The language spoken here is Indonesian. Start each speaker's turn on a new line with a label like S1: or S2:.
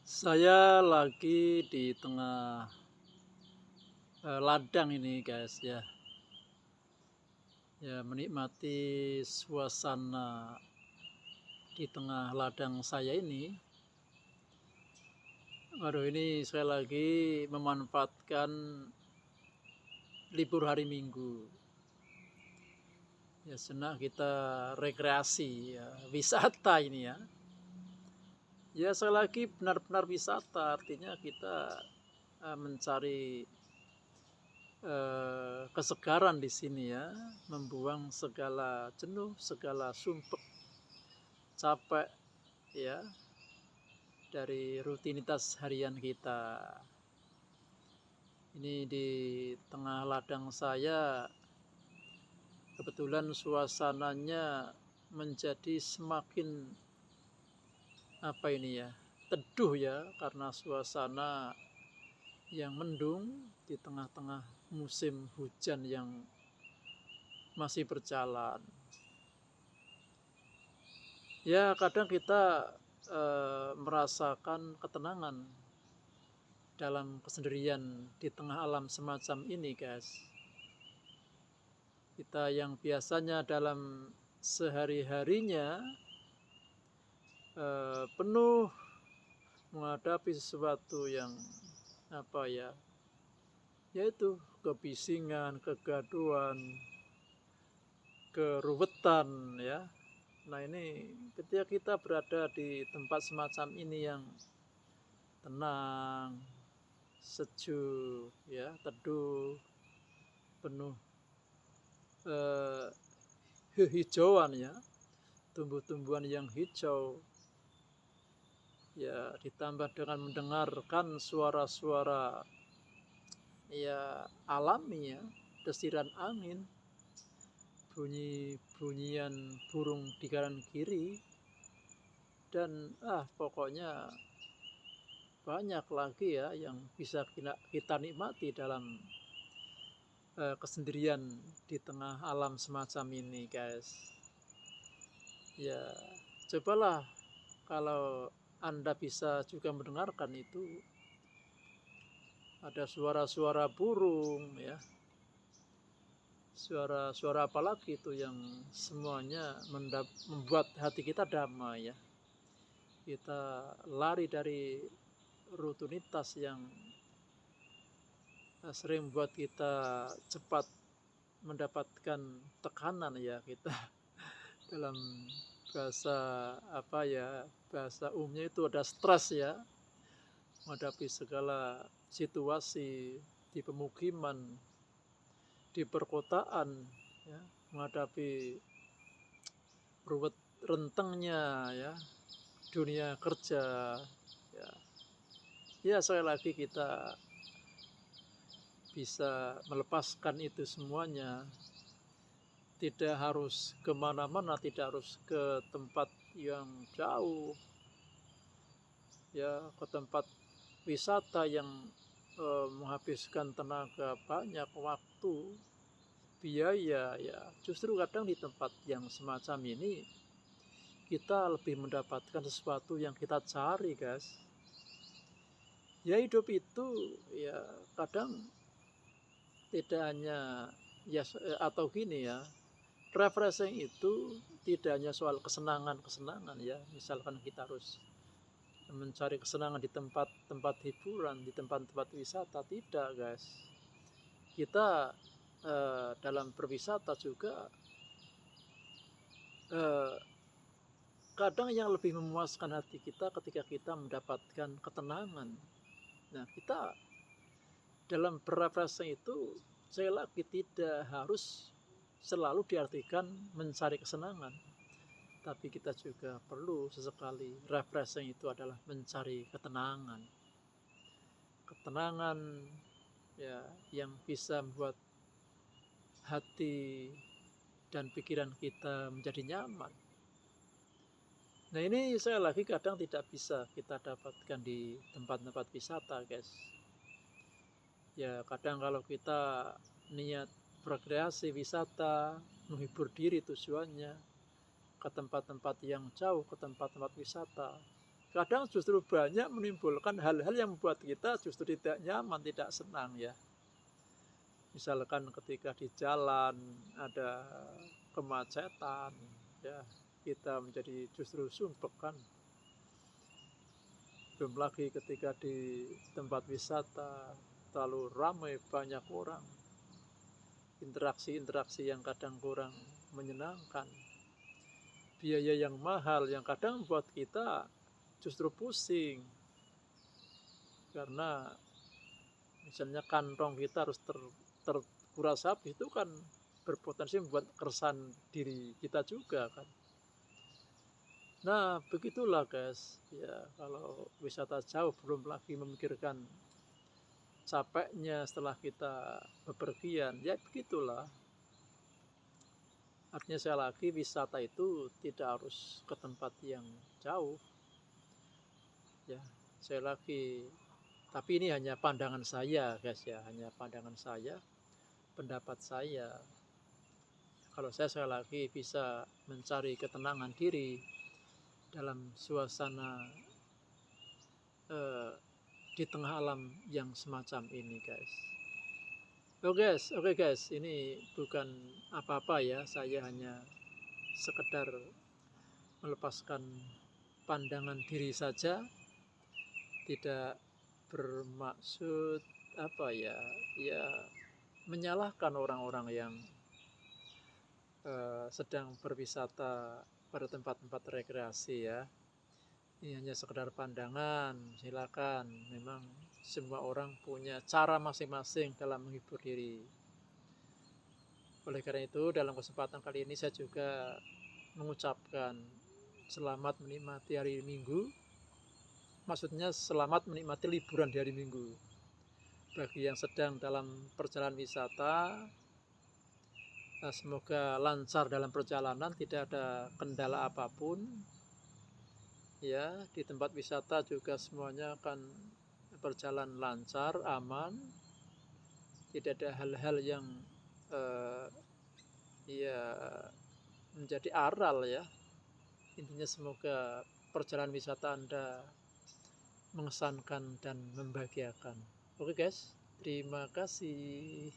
S1: Saya lagi di tengah, ladang ini guys ya. Ya menikmati suasana di tengah ladang saya ini. Waduh ini saya lagi memanfaatkan libur hari Minggu. Ya senang kita rekreasi ya, wisata ini ya. Ya saya lagi benar-benar wisata, artinya kita, mencari kesegaran di sini ya, membuang segala jenuh, segala sumpek, capek ya dari rutinitas harian kita. Ini di tengah ladang saya, kebetulan suasananya menjadi semakin apa ini ya, teduh ya karena suasana yang mendung di tengah-tengah musim hujan yang masih berjalan. Ya kadang kita, merasakan ketenangan dalam kesendirian di tengah alam semacam ini guys. Kita yang biasanya dalam sehari-harinya, penuh menghadapi sesuatu yang apa ya, yaitu kebisingan, kegaduhan, keruwetan ya. Nah ini ketika kita berada di tempat semacam ini yang tenang, sejuk, ya, teduh, penuh hijauan ya, tumbuh-tumbuhan yang hijau, ya ditambah dengan mendengarkan suara-suara ya alami ya, desiran angin, bunyi-bunyian burung di kanan kiri, dan pokoknya banyak lagi ya yang bisa kita nikmati dalam kesendirian di tengah alam semacam ini guys. Ya cobalah kalau Anda bisa juga mendengarkan itu, ada suara-suara burung ya, suara-suara apalagi itu yang semuanya membuat hati kita damai ya. Kita lari dari rutinitas yang sering membuat kita cepat mendapatkan tekanan ya, kita dalam bahasa apa ya, bahasa umumnya itu ada stres ya, menghadapi segala situasi di pemukiman, di perkotaan ya, menghadapi ruwet rentengnya ya dunia kerja ya. Ya sekali lagi kita bisa melepaskan itu semuanya, tidak harus kemana-mana, tidak harus ke tempat yang jauh ya, ke tempat wisata yang menghabiskan tenaga banyak, waktu, biaya ya. Justru kadang di tempat yang semacam ini kita lebih mendapatkan sesuatu yang kita cari guys. Ya hidup itu ya kadang tidak hanya ya, atau gini ya, refreshing itu tidak hanya soal kesenangan-kesenangan ya. Misalkan kita harus mencari kesenangan di tempat-tempat hiburan, di tempat-tempat wisata, tidak guys. Kita dalam berwisata juga kadang yang lebih memuaskan hati kita ketika kita mendapatkan ketenangan. Nah kita dalam berrefreshing itu sekali lagi tidak harus selalu diartikan mencari kesenangan, tapi kita juga perlu sesekali refreshing itu adalah mencari ketenangan. Ketenangan ya yang bisa membuat hati dan pikiran kita menjadi nyaman. Nah ini saya lagi kadang tidak bisa kita dapatkan di tempat-tempat wisata guys. Ya kadang kalau kita niat rekreasi, wisata, menghibur diri tujuannya ke tempat-tempat yang jauh, ke tempat-tempat wisata, kadang justru banyak menimbulkan hal-hal yang membuat kita justru tidak nyaman, tidak senang ya. Misalkan ketika di jalan ada kemacetan, ya kita menjadi justru sumpek kan. Belum lagi ketika di tempat wisata terlalu ramai, banyak orang, interaksi-interaksi yang kadang kurang menyenangkan, biaya yang mahal yang kadang membuat kita justru pusing karena misalnya kantong kita harus terkuras habis, itu kan berpotensi membuat keresahan diri kita juga kan. Nah begitulah guys ya, kalau wisata jauh belum lagi memikirkan capeknya setelah kita bepergian, ya begitulah. Artinya saya lagi wisata itu tidak harus ke tempat yang jauh ya, saya lagi, tapi ini hanya pandangan saya guys ya, hanya pandangan saya, pendapat saya. Kalau saya lagi bisa mencari ketenangan diri dalam suasana di tengah alam yang semacam ini guys. Oke guys, ini bukan apa-apa ya, saya hanya sekedar melepaskan pandangan diri saja, tidak bermaksud apa ya, ya menyalahkan orang-orang yang sedang berwisata pada tempat-tempat rekreasi ya. Ini hanya sekedar pandangan, silakan. Memang semua orang punya cara masing-masing dalam menghibur diri. Oleh karena itu, dalam kesempatan kali ini saya juga mengucapkan selamat menikmati hari Minggu. Maksudnya selamat menikmati liburan di hari Minggu. Bagi yang sedang dalam perjalanan wisata, semoga lancar dalam perjalanan, tidak ada kendala apapun. Ya, di tempat wisata juga semuanya akan berjalan lancar, aman. Tidak ada hal-hal yang ya menjadi aral ya. Intinya semoga perjalanan wisata Anda mengesankan dan membahagiakan. Oke guys, terima kasih.